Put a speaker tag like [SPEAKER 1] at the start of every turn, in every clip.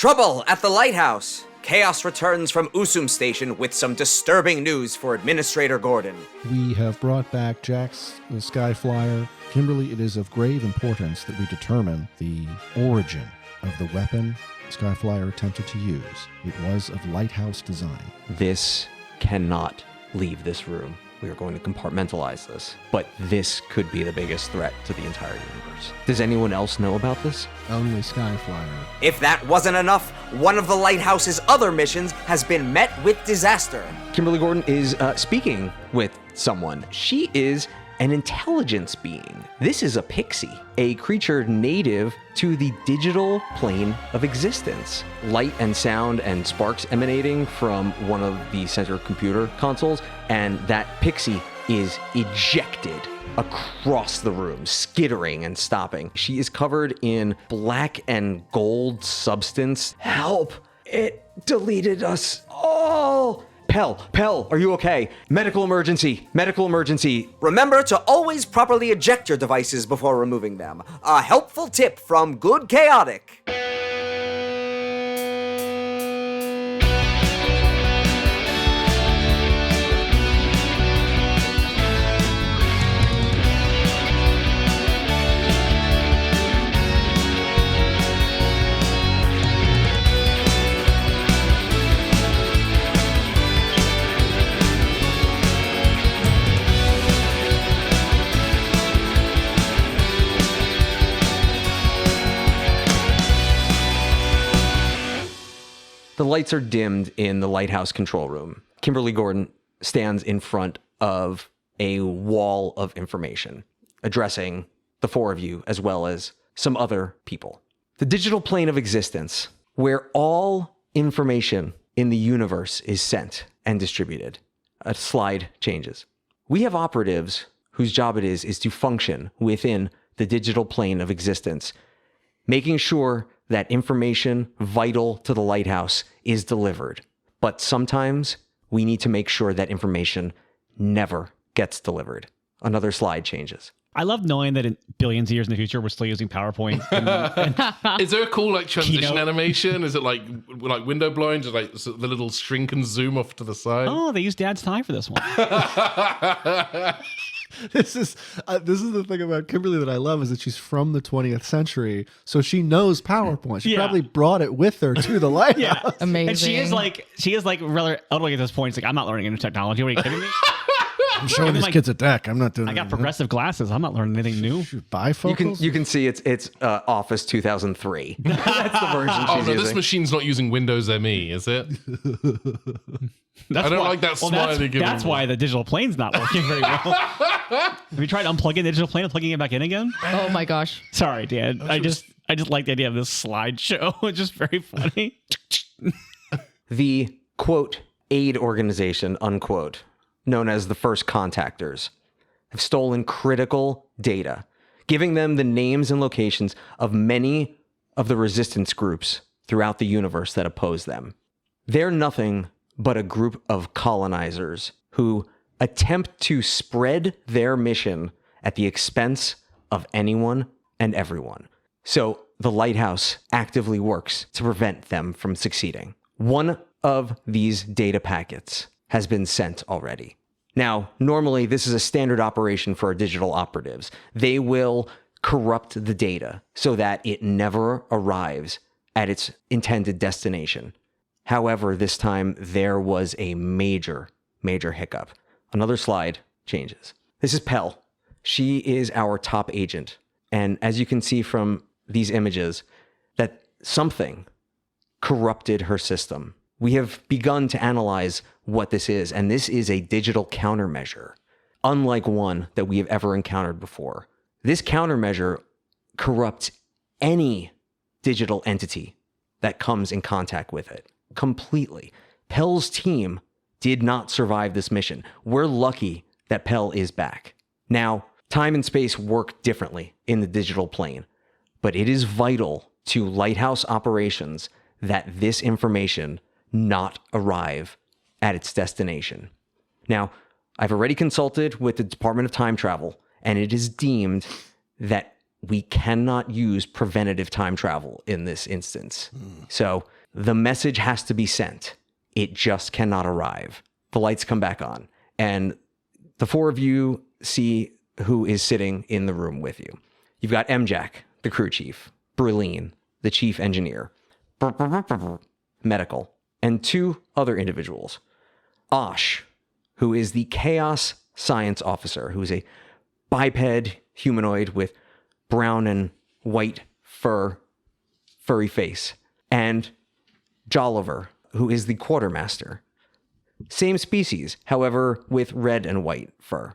[SPEAKER 1] Trouble at the lighthouse. Chaos returns from Usum Station with some disturbing news for Administrator Gordon.
[SPEAKER 2] We have brought back Jack's Skyflyer. Kimberly, it is of grave importance that we determine the origin of the weapon Skyflyer attempted to use. It was of lighthouse design.
[SPEAKER 3] This cannot leave this room. We are going to compartmentalize this, but this could be the biggest threat to the entire universe. Does anyone else know about this?
[SPEAKER 2] Only Skyflyer.
[SPEAKER 1] If that wasn't enough, one of the lighthouse's other missions has been met with disaster.
[SPEAKER 3] Kimberly Gordon is speaking with someone. She is an intelligence being. This is a pixie, a creature native to the digital plane of existence. Light and sound and sparks emanating from one of the center computer consoles, and that pixie is ejected across the room, skittering and stopping. She is covered in black and gold substance. Help! It deleted us all! Pell, are you okay? Medical emergency.
[SPEAKER 1] Remember to always properly eject your devices before removing them. A helpful tip from Good Chaotic.
[SPEAKER 3] The lights are dimmed in the lighthouse control room. Kimberly Gordon stands in front of a wall of information, addressing the four of you as well as some other people. The digital plane of existence, where all information in the universe is sent and distributed. A slide changes. We have operatives whose job it is to function within the digital plane of existence, making sure that information vital to the lighthouse is delivered. But sometimes we need to make sure that information never gets delivered. Another slide changes.
[SPEAKER 4] I love knowing that in billions of years in the future, we're still using PowerPoint. And
[SPEAKER 5] Is there a cool transition
[SPEAKER 4] Keynote.
[SPEAKER 5] animation? Is it like window blowing, just so the little string can zoom off to the side?
[SPEAKER 4] oh, they used Dad's time for this one.
[SPEAKER 2] This is the thing about Kimberly that I love is that she's from the 20th century, so she knows PowerPoint. She
[SPEAKER 4] Yeah.
[SPEAKER 2] probably brought it with her to the lighthouse.
[SPEAKER 4] Yeah,
[SPEAKER 6] Amazing.
[SPEAKER 4] And she is like rather elderly at this point. It's like, I'm not learning any technology. What are you kidding me?
[SPEAKER 2] I'm showing these kids a deck. I'm not doing.
[SPEAKER 4] I got progressive glasses. I'm not learning anything new.
[SPEAKER 2] Bifocals.
[SPEAKER 3] You can see it's Office 2003. That's the version she's
[SPEAKER 5] Oh no,
[SPEAKER 3] using.
[SPEAKER 5] this machine's not using Windows ME, is it? I don't like that smile you're giving
[SPEAKER 4] That's
[SPEAKER 5] me.
[SPEAKER 4] why the digital plane's not working very well. Have you tried unplugging the digital plane and plugging it back in again?
[SPEAKER 6] Oh my gosh.
[SPEAKER 4] Sorry, Dan. I just like the idea of this slideshow. It's just very funny.
[SPEAKER 3] The, quote, aid organization, unquote, known as the First Contactors, have stolen critical data, giving them the names and locations of many of the resistance groups throughout the universe that oppose them. They're nothing but a group of colonizers who attempt to spread their mission at the expense of anyone and everyone. So the lighthouse actively works to prevent them from succeeding. One of these data packets has been sent already. Now, normally this is a standard operation for our digital operatives. They will corrupt the data so that it never arrives at its intended destination. However, this time there was a major hiccup. Another slide changes. This is Pell. She is our top agent. And as you can see from these images, that something corrupted her system. We have begun to analyze what this is, and this is a digital countermeasure, unlike one that we have ever encountered before. This countermeasure corrupts any digital entity that comes in contact with it completely. Pell's team did not survive this mission. We're lucky that Pell is back. Now, time and space work differently in the digital plane, but it is vital to lighthouse operations that this information not arrive at its destination. Now, I've already consulted with the Department of Time Travel, and it is deemed that we cannot use preventative time travel in this instance. So the message has to be sent. It just cannot arrive. The lights come back on, and the four of you see who is sitting in the room with you. You've got MJack, the crew chief, Berlin, the chief engineer, medical, and two other individuals. Osh, who is the chaos science officer, who is a biped humanoid with brown and white furry face, and Jolliver, who is the quartermaster. Same species, however, with red and white fur.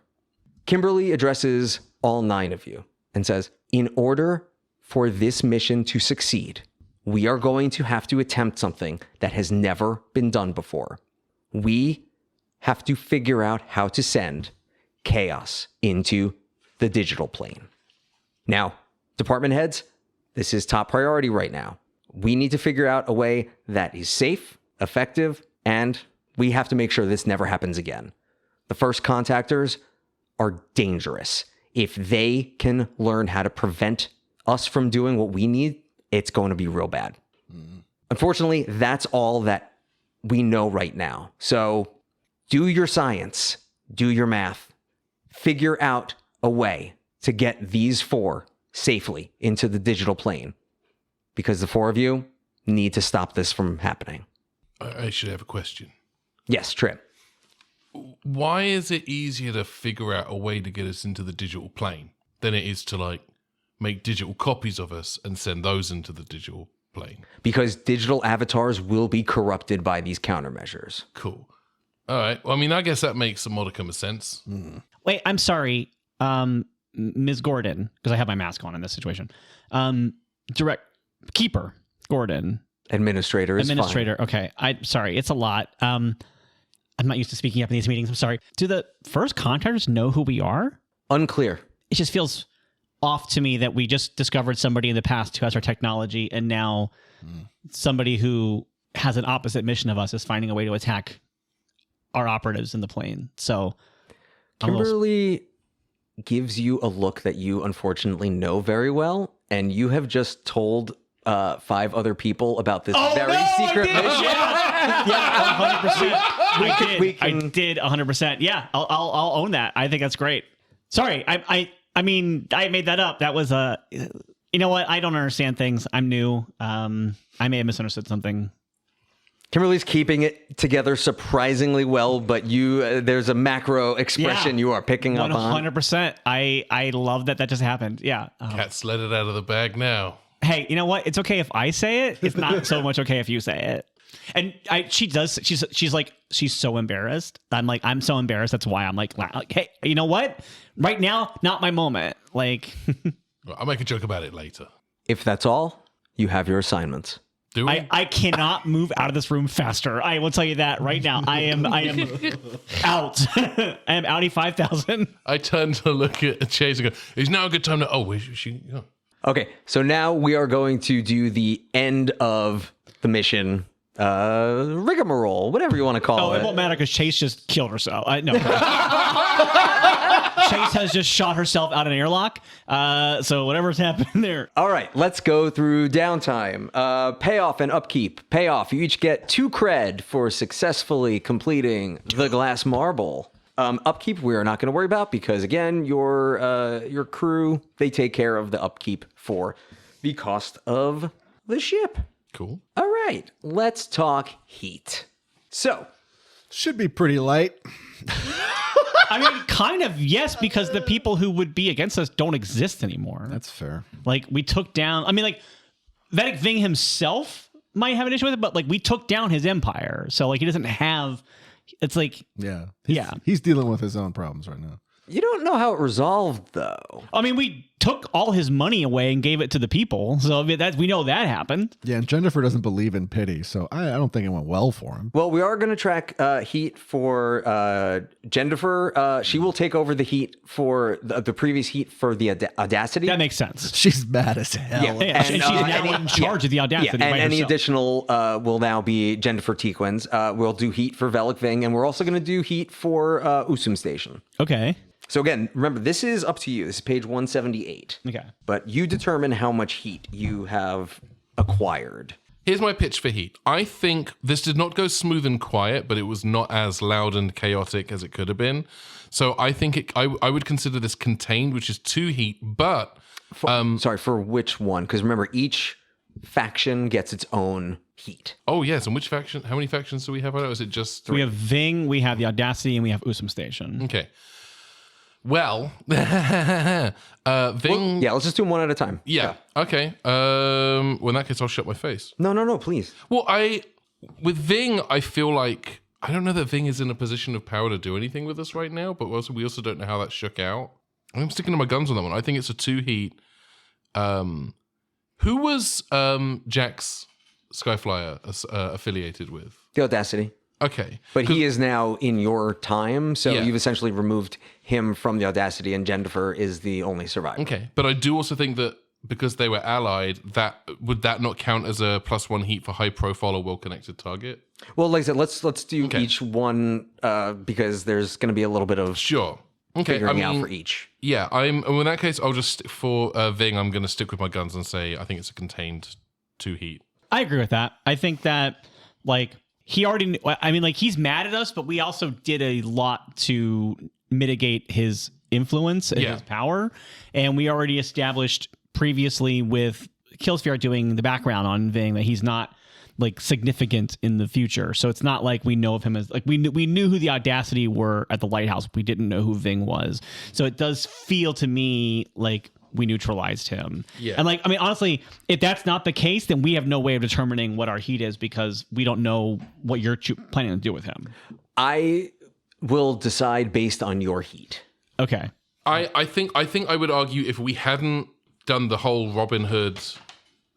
[SPEAKER 3] Kimberly addresses all 9 of you and says, in order for this mission to succeed, we are going to have to attempt something that has never been done before. We have to figure out how to send chaos into the digital plane. Now, department heads, this is top priority right now. We need to figure out a way that is safe, effective, and we have to make sure this never happens again. The first contactors are dangerous. If they can learn how to prevent us from doing what we need, it's going to be real bad. Unfortunately, that's all that we know right now. So do your science, do your math, figure out a way to get these 4 safely into the digital plane, because the 4 of you need to stop this from happening.
[SPEAKER 5] I should have a question.
[SPEAKER 3] Yes, Trip.
[SPEAKER 5] Why is it easier to figure out a way to get us into the digital plane than it is to like make digital copies of us and send those into the digital plane?
[SPEAKER 3] Because digital avatars will be corrupted by these countermeasures.
[SPEAKER 5] Cool. All right. Well, I mean, I guess that makes a modicum of sense.
[SPEAKER 4] Wait, I'm sorry, Ms. Gordon, because I have my mask on in this situation. Direct keeper Gordon.
[SPEAKER 3] Administrator is
[SPEAKER 4] Administrator.
[SPEAKER 3] fine.
[SPEAKER 4] Okay. I'm sorry. It's a lot. I'm not used to speaking up in these meetings. I'm sorry. Do the first contactors know who we are?
[SPEAKER 3] Unclear.
[SPEAKER 4] It just feels off to me that we just discovered somebody in the past who has our technology, and now somebody who has an opposite mission of us is finding a way to attack our operatives in the plane. So
[SPEAKER 3] Kimberly gives you a look that you unfortunately know very well, and you have just told 5 other people about this secret mission.
[SPEAKER 4] Yeah, 100%. I
[SPEAKER 3] can-
[SPEAKER 4] did 100%. Yeah, I'll own that. I think that's great. Sorry, I mean, I made that up. That was you know what? I don't understand things. I'm new. I may have misunderstood something.
[SPEAKER 3] Kimberly's keeping it together surprisingly well, but there's a macro expression you are picking up on.
[SPEAKER 4] 100%. I love that just happened. Yeah.
[SPEAKER 5] Cat's let it out of the bag now.
[SPEAKER 4] Hey, you know what? It's okay if I say it. It's not so much okay if you say it. And she's so embarrassed. I'm so embarrassed. That's why I'm like, hey, you know what? Right now, not my moment. Like,
[SPEAKER 5] Well, I'll make a joke about it later.
[SPEAKER 3] If that's all, you have your assignments.
[SPEAKER 5] Do we?
[SPEAKER 4] I cannot move out of this room faster. I will tell you that right now. I am out. I am outie 5,000.
[SPEAKER 5] I turn to look at Chase and go, is now a good time to... Oh, where should she... Oh.
[SPEAKER 3] Okay, so now we are going to do the end of the mission rigmarole, whatever you want to call it.
[SPEAKER 4] It won't matter because Chase just killed herself. No. Chase has just shot herself out an airlock. So whatever's happened there.
[SPEAKER 3] All right, let's go through downtime. Payoff and upkeep. Payoff, you each get 2 cred for successfully completing the glass marble. Upkeep, we're not going to worry about because, again, your crew, they take care of the upkeep for the cost of the ship.
[SPEAKER 5] Cool.
[SPEAKER 3] All right, let's talk heat. So,
[SPEAKER 2] Should be pretty light.
[SPEAKER 4] I mean, kind of, yes, because the people who would be against us don't exist anymore.
[SPEAKER 2] That's fair.
[SPEAKER 4] Like, we took down... I mean, like, Vedic Ving himself might have an issue with it, but, like, we took down his empire. So, like, he doesn't have... It's like...
[SPEAKER 2] Yeah.
[SPEAKER 4] Yeah.
[SPEAKER 2] He's dealing with his own problems right now.
[SPEAKER 3] you don't know how it resolved, though.
[SPEAKER 4] I mean, we took all his money away and gave it to the people. So I mean, we know that happened.
[SPEAKER 2] Yeah, and Jennifer doesn't believe in pity, so I don't think it went well for him.
[SPEAKER 3] Well, we are going to track heat for Jennifer. She will take over the heat for the previous heat for the Audacity.
[SPEAKER 4] That makes sense.
[SPEAKER 2] She's mad as hell.
[SPEAKER 4] Yeah, and she's now in charge of the Audacity.
[SPEAKER 3] Yeah, and
[SPEAKER 4] by
[SPEAKER 3] any
[SPEAKER 4] herself.
[SPEAKER 3] additional will now be Jennifer Tequins. We'll do heat for Velik Ving, and we're also going to do heat for Usum Station.
[SPEAKER 4] Okay.
[SPEAKER 3] So again, remember, this is up to you. This is page 178.
[SPEAKER 4] Okay.
[SPEAKER 3] But you determine how much heat you have acquired.
[SPEAKER 5] Here's my pitch for heat. I think this did not go smooth and quiet, but it was not as loud and chaotic as it could have been. So I think I would consider this contained, which is 2 heat, but...
[SPEAKER 3] Sorry, for which one? Because remember, each faction gets its own heat.
[SPEAKER 5] Oh, yes. And which faction? How many factions do we have right now? Is it just 3?
[SPEAKER 4] We have Ving, we have the Audacity, and we have Usum Station.
[SPEAKER 5] Okay. Well, Ving...
[SPEAKER 3] Yeah, let's just do them one at a time.
[SPEAKER 5] Yeah. Okay. Well, in that case, I'll shut my face.
[SPEAKER 3] No, please.
[SPEAKER 5] Well, with Ving, I feel like I don't know that Ving is in a position of power to do anything with us right now, but we also don't know how that shook out. I'm sticking to my guns on that one. I think it's a 2 heat. Who was Jack's Skyflyer affiliated with?
[SPEAKER 3] The Audacity.
[SPEAKER 5] Okay.
[SPEAKER 3] But he is now in your time, so
[SPEAKER 5] Yeah.
[SPEAKER 3] you've essentially removed him from the Audacity, and Jennifer is the only survivor.
[SPEAKER 5] Okay. But I do also think that because they were allied, would that not count as a +1 heat for high profile or well-connected target?
[SPEAKER 3] Well, like I said, let's do each one because there's going to be a little bit of
[SPEAKER 5] Sure. Okay.
[SPEAKER 3] figuring out for each.
[SPEAKER 5] Yeah, in that case, I'll just for Ving, I'm going to stick with my guns and say I think it's a contained 2 heat.
[SPEAKER 4] I agree with that. I think that, like, he already, I mean, like, he's mad at us, but we also did a lot to mitigate his influence and his power. And we already established previously with Killsphere doing the background on Ving that he's not, like, significant in the future. So it's not like we know of him as, like, we knew who the Audacity were at the Lighthouse. We didn't know who Ving was. So it does feel to me like we neutralized him.
[SPEAKER 5] Yeah.
[SPEAKER 4] And, like, I mean, honestly, if that's not the case, then we have no way of determining what our heat is because we don't know what you're planning to do with him.
[SPEAKER 3] I will decide based on your heat.
[SPEAKER 4] Okay.
[SPEAKER 5] I think I would argue if we hadn't done the whole Robin Hood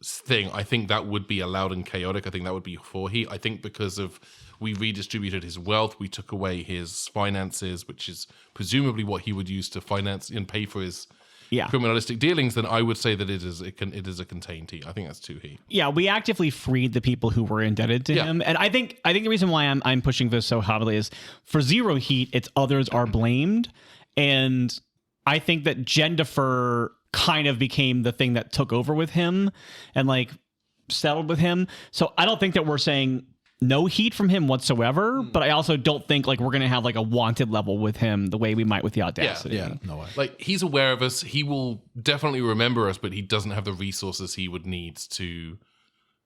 [SPEAKER 5] thing, I think that would be allowed and chaotic. I think that would be 4 heat. I think because of we redistributed his wealth, we took away his finances, which is presumably what he would use to finance and pay for his criminalistic dealings, then I would say that it is a contained heat. I think that's 2 heat.
[SPEAKER 4] Yeah, we actively freed the people who were indebted to him. And I think the reason why I'm pushing this so heavily is for 0 heat, it's others are blamed. And I think that Jennifer kind of became the thing that took over with him and, like, settled with him. So I don't think that we're saying no heat from him whatsoever, but I also don't think, like, we're going to have, like, a wanted level with him the way we might with the Audacity.
[SPEAKER 2] Yeah, no way.
[SPEAKER 5] Like, he's aware of us. He will definitely remember us, but he doesn't have the resources he would need to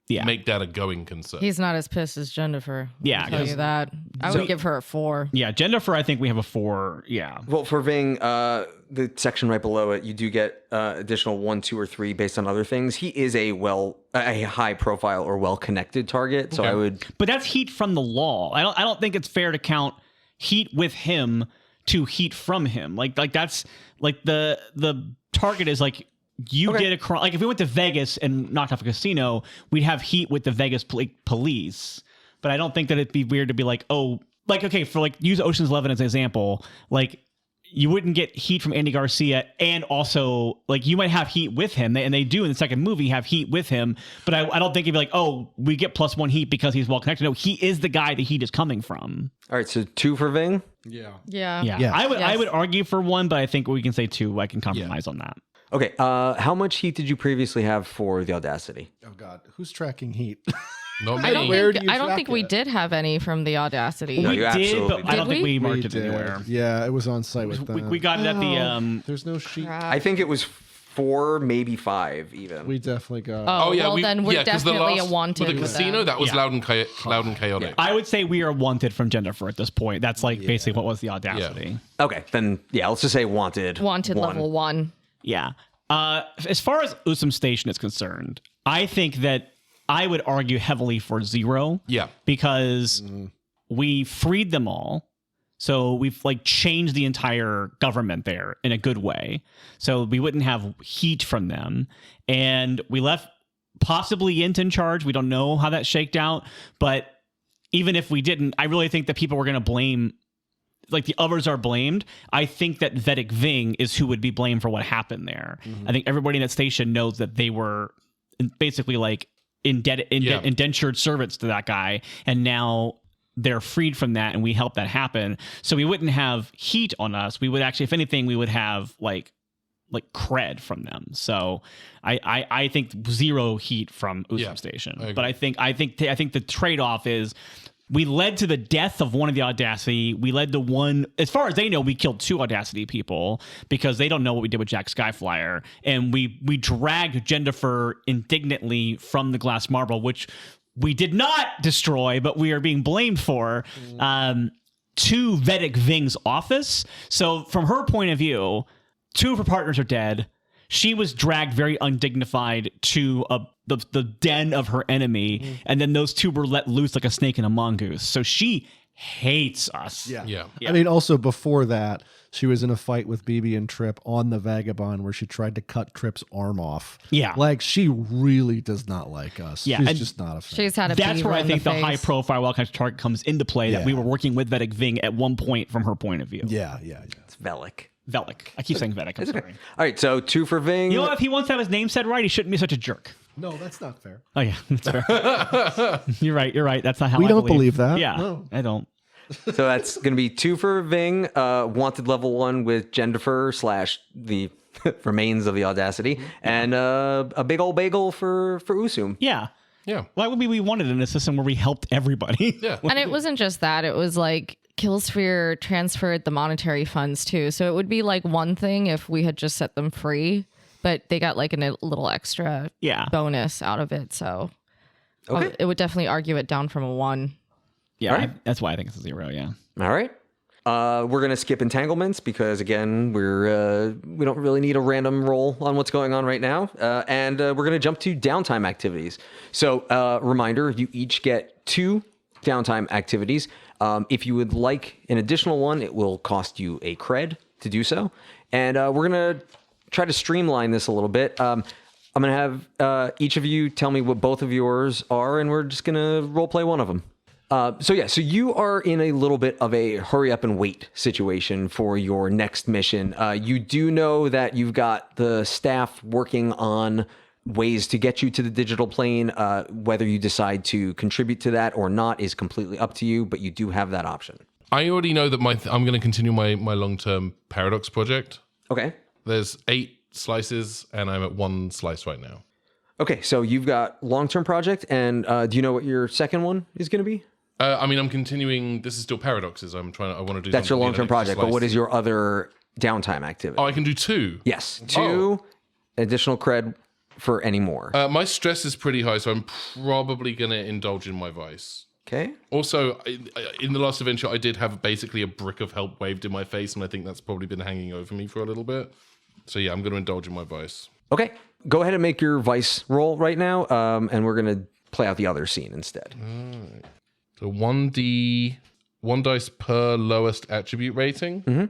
[SPEAKER 5] make that a going concern.
[SPEAKER 6] He's not as pissed as Jennifer.
[SPEAKER 4] Yeah,
[SPEAKER 6] I'll tell you that. I would give her a 4.
[SPEAKER 4] Yeah, Jennifer, I think we have a 4. Yeah.
[SPEAKER 3] Well, for Ving, the section right below it, you do get additional 1, 2, or 3 based on other things. He is a high profile or well connected target, so I would.
[SPEAKER 4] But that's heat from the law. I don't think it's fair to count heat with him to heat from him. Like that's like the target is like. You did a crime. Like if we went to Vegas and knocked off a casino, we'd have heat with the Vegas police. But I don't think that it'd be weird to be like, oh, like, okay, for like use Ocean's 11 as an example. Like you wouldn't get heat from Andy Garcia, and also like you might have heat with him, and they do in the second movie have heat with him. But I don't think it'd be like, oh, we get +1 heat because he's well connected. No, he is the guy the heat is coming from.
[SPEAKER 3] All right, so 2 for Ving.
[SPEAKER 6] Yeah.
[SPEAKER 2] Yes.
[SPEAKER 4] I would argue for 1, but I think we can say 2. I can compromise on that.
[SPEAKER 3] Okay, how much heat did you previously have for the Audacity?
[SPEAKER 2] Oh God, who's tracking heat?
[SPEAKER 5] Not
[SPEAKER 6] I don't
[SPEAKER 5] me.
[SPEAKER 6] think, I don't think we did have any from the Audacity.
[SPEAKER 3] No,
[SPEAKER 4] We
[SPEAKER 3] you
[SPEAKER 4] did,
[SPEAKER 3] absolutely
[SPEAKER 4] but I don't
[SPEAKER 6] did.
[SPEAKER 4] think we
[SPEAKER 6] We
[SPEAKER 4] marked it
[SPEAKER 2] did.
[SPEAKER 4] anywhere.
[SPEAKER 2] Yeah, it was on site with them.
[SPEAKER 4] We got it at the
[SPEAKER 2] There's no sheet.
[SPEAKER 3] I think it was 4, maybe 5 even.
[SPEAKER 2] We definitely got.
[SPEAKER 6] Oh,
[SPEAKER 5] yeah,
[SPEAKER 6] well, then we're
[SPEAKER 5] 'cause the
[SPEAKER 6] definitely
[SPEAKER 5] last-
[SPEAKER 6] a wanted
[SPEAKER 5] with the
[SPEAKER 6] with
[SPEAKER 5] casino.
[SPEAKER 6] them.
[SPEAKER 5] That was loud and chaotic.
[SPEAKER 4] I would say we are wanted from Jennifer at this point. That's like basically what was the Audacity.
[SPEAKER 3] Okay, then let's just say wanted.
[SPEAKER 6] Wanted
[SPEAKER 3] 1.
[SPEAKER 6] level 1.
[SPEAKER 4] Yeah. As far as Usum Station is concerned, I think that I would argue heavily for 0.
[SPEAKER 5] Yeah.
[SPEAKER 4] Because we freed them all. So we've like changed the entire government there in a good way. So we wouldn't have heat from them. And we left possibly Yint in charge. We don't know how that shaked out. But even if we didn't, I really think that people were going to blame, like the others are blamed. I think that Vedic Ving is who would be blamed for what happened there. I think everybody in that station knows that they were basically like indentured servants to that guy. And now they're freed from that and we help that happen. So we wouldn't have heat on us. We would actually, if anything, we would have like cred from them. So I think 0 heat from Usum Station. But I think the trade-off is we led to the death of one of the Audacity. We led to one, as far as they know, we killed 2 Audacity people because they don't know what we did with Jack Skyflyer. And we dragged Jennifer indignantly from the glass marble, which we did not destroy, but we are being blamed for, to Vedic Ving's office. So from her point of view, 2 of her partners are dead. She was dragged very undignified to the den of her enemy, and then those 2 were let loose like a snake in a mongoose. So she hates us.
[SPEAKER 5] Yeah.
[SPEAKER 2] I mean, also before that, she was in a fight with BB and Trip on the Vagabond where she tried to cut Trip's arm off.
[SPEAKER 4] Yeah.
[SPEAKER 2] Like, she really does not like us.
[SPEAKER 4] Yeah,
[SPEAKER 2] She's
[SPEAKER 4] and
[SPEAKER 2] just not a fan.
[SPEAKER 6] She's had a
[SPEAKER 4] That's
[SPEAKER 6] beaver
[SPEAKER 4] where I
[SPEAKER 6] in
[SPEAKER 4] think the
[SPEAKER 6] face.
[SPEAKER 4] high-profile Wild Target comes into play, that we were working with Vedic Ving at one point from her point of view.
[SPEAKER 2] Yeah.
[SPEAKER 1] It's Velik.
[SPEAKER 4] Velic. I keep saying Vedic. I'm sorry.
[SPEAKER 1] Okay. All right, so 2 for Ving.
[SPEAKER 4] You know, if he wants to have his name said right, he shouldn't be such a jerk.
[SPEAKER 2] No, that's not fair.
[SPEAKER 4] Oh, yeah. That's fair. You're right. That's not how
[SPEAKER 2] We
[SPEAKER 4] I
[SPEAKER 2] don't believe that.
[SPEAKER 4] Yeah,
[SPEAKER 2] No.
[SPEAKER 4] I don't.
[SPEAKER 1] So that's going to be 2 for Ving, wanted level 1 with Jennifer / the remains of the Audacity, and a big old bagel for Usum.
[SPEAKER 4] Yeah.
[SPEAKER 5] Yeah.
[SPEAKER 4] Why would we want it in a system where we helped everybody?
[SPEAKER 5] Yeah.
[SPEAKER 6] And it wasn't just that. It was like Killsphere transferred the monetary funds too. So it would be like one thing if we had just set them free, but they got like a little extra bonus out of it. So it would definitely argue it down from a 1.
[SPEAKER 4] Yeah,
[SPEAKER 1] All right.
[SPEAKER 4] that's why I think it's a 0. Yeah.
[SPEAKER 1] All right. We're gonna skip entanglements because again we don't really need a random roll on what's going on right now, and we're gonna jump to downtime activities. So reminder: you each get 2 downtime activities. If you would like an additional one, it will cost you a cred to do so, and we're gonna try to streamline this a little bit. I'm gonna have each of you tell me what both of yours are, and we're just gonna role play one of them. So you are in a little bit of a hurry up and wait situation for your next mission. You do know that you've got the staff working on ways to get you to the digital plane. Whether you decide to contribute to that or not is completely up to you, but you do have that option.
[SPEAKER 5] I already know that I'm going to continue my long-term Paradox project.
[SPEAKER 1] Okay.
[SPEAKER 5] There's 8 slices, and I'm at 1 slice right now.
[SPEAKER 1] Okay, so you've got long-term project, and do you know what your second one is going to be?
[SPEAKER 5] I mean, I'm continuing. This is still Paradoxes. I want to do.
[SPEAKER 1] That's your
[SPEAKER 5] something in
[SPEAKER 1] long-term
[SPEAKER 5] an
[SPEAKER 1] project,
[SPEAKER 5] extra
[SPEAKER 1] but what
[SPEAKER 5] slice.
[SPEAKER 1] is your other downtime activity?
[SPEAKER 5] Oh, I can do 2.
[SPEAKER 1] Yes, 2 additional cred for any more.
[SPEAKER 5] My stress is pretty high, so I'm probably going to indulge in my vice.
[SPEAKER 1] Okay.
[SPEAKER 5] Also, in the last adventure, I did have basically a brick of help waved in my face, and I think that's probably been hanging over me for a little bit. So yeah, I'm going to indulge in my vice.
[SPEAKER 1] Okay. Go ahead and make your vice roll right now, and we're going to play out the other scene instead.
[SPEAKER 5] So 1 dice per lowest attribute rating.
[SPEAKER 1] Mm-hmm.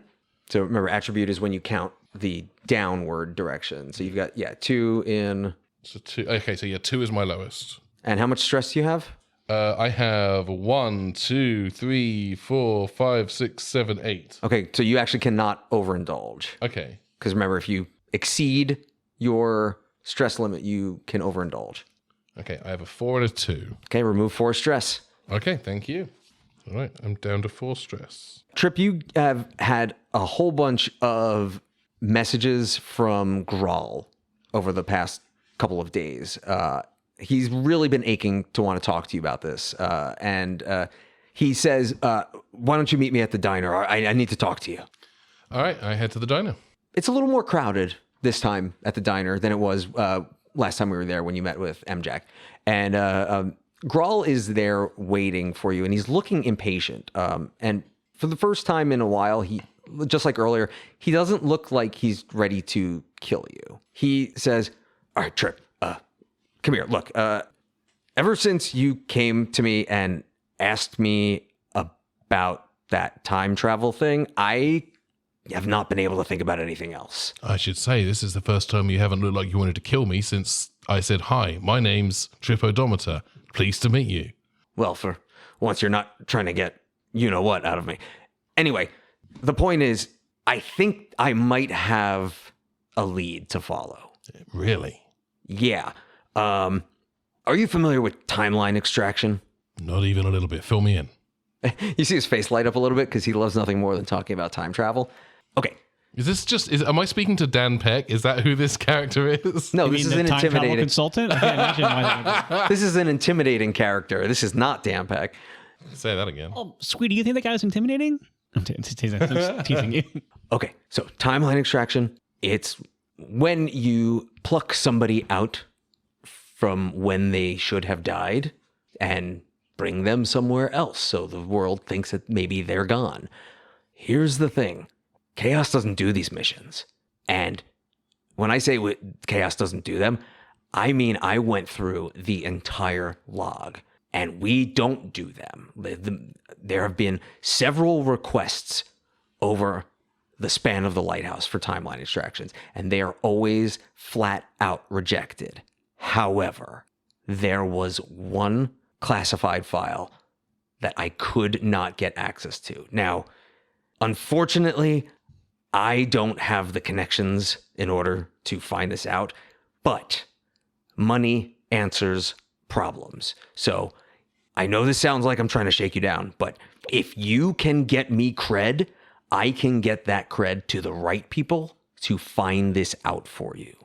[SPEAKER 1] So remember, attribute is when you count the downward direction. So you've got, 2 in...
[SPEAKER 5] So 2. Okay, so 2 is my lowest.
[SPEAKER 1] And how much stress do you have?
[SPEAKER 5] I have 1, 2, 3, 4, 5, 6, 7, 8.
[SPEAKER 1] Okay, so you actually cannot overindulge.
[SPEAKER 5] Okay.
[SPEAKER 1] Because remember, if you exceed your stress limit, you can overindulge.
[SPEAKER 5] Okay, I have a 4 and a 2.
[SPEAKER 1] Okay, remove 4 stress.
[SPEAKER 5] Okay, thank you. All right, I'm down to 4 stress.
[SPEAKER 1] Trip, you have had a whole bunch of messages from Grawl over the past couple of days. He's really been aching to want to talk to you about this. And he says, why don't you meet me at the diner? I need to talk to you.
[SPEAKER 5] All right, I head to the diner.
[SPEAKER 1] It's a little more crowded this time at the diner than it was last time we were there when you met with MJack. And Grawl is there waiting for you, and he's looking impatient. And for the first time in a while, he, just like earlier, he doesn't look like he's ready to kill you. He says, all right, Trip, come here. Look, ever since you came to me and asked me about that time travel thing, I have not been able to think about anything else.
[SPEAKER 5] I should say, this is the first time you haven't looked like you wanted to kill me since I said, hi, my name's Trip Odometer. Pleased to meet you.
[SPEAKER 1] Well, for once you're not trying to get you-know-what out of me. Anyway, the point is, I think I might have a lead to follow.
[SPEAKER 5] Really?
[SPEAKER 1] Yeah. Are you familiar with timeline extraction?
[SPEAKER 5] Not even a little bit. Fill me in.
[SPEAKER 1] You see his face light up a little bit because he loves nothing more than talking about time travel. Okay.
[SPEAKER 5] Am I speaking to Dan Peck? Is that who this character is?
[SPEAKER 1] No,
[SPEAKER 4] You
[SPEAKER 1] this
[SPEAKER 4] mean
[SPEAKER 1] is
[SPEAKER 4] the
[SPEAKER 1] an
[SPEAKER 4] time travel
[SPEAKER 1] intimidating
[SPEAKER 4] consultant? I can't imagine why that would be.
[SPEAKER 1] This is an intimidating character. This is not Dan Peck.
[SPEAKER 5] Say that again.
[SPEAKER 4] Oh, sweetie, you think that guy was intimidating? I'm teasing you.
[SPEAKER 1] Okay, so timeline extraction. It's when you pluck somebody out from when they should have died and bring them somewhere else so the world thinks that maybe they're gone. Here's the thing. Chaos doesn't do these missions. And when I say Chaos doesn't do them, I mean I went through the entire log, and we don't do them. There have been several requests over the span of the lighthouse for timeline extractions, and they are always flat out rejected. However, there was one classified file that I could not get access to. Now, unfortunately, I don't have the connections in order to find this out, but money answers problems. So I know this sounds like I'm trying to shake you down, but if you can get me cred, I can get that cred to the right people to find this out for you.